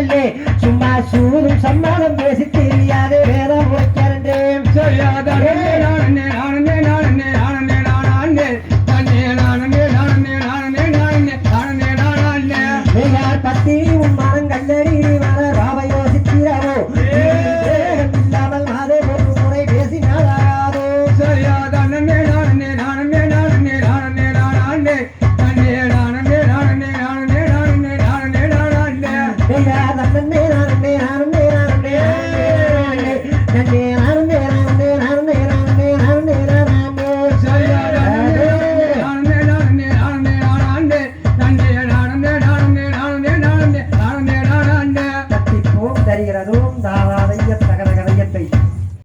உரைக்கிறே சும்மா சூதும் சம்மாதம் பேசி தெரியாது வேதம் உரைக்கிறேன் சொல்லாதே நானே நானே நானே நானே நானே நானே நானே நானே நானே நானே நானே நானே யார் பத்தி உன் மனம் கண்டறி வர ராவ யோசிக்கிறவோ இல்லாமல் மாதே ஒரு முறை பேசினாலாதோ சொல்லாதே நானே நானே நானே நானே நானே நானே நானே நானே நானே நானே நானே நானே நானே யார் நன்னே நானே நானே நானே நன்னே நானே நானே நானே நானே நானே நானே சொல்லாதே நானே நானே நானே நானே நானே நானே நானே நானே நானே நானே நானே தத்திப்போம் தருகிறதும் தாவாதைய தகர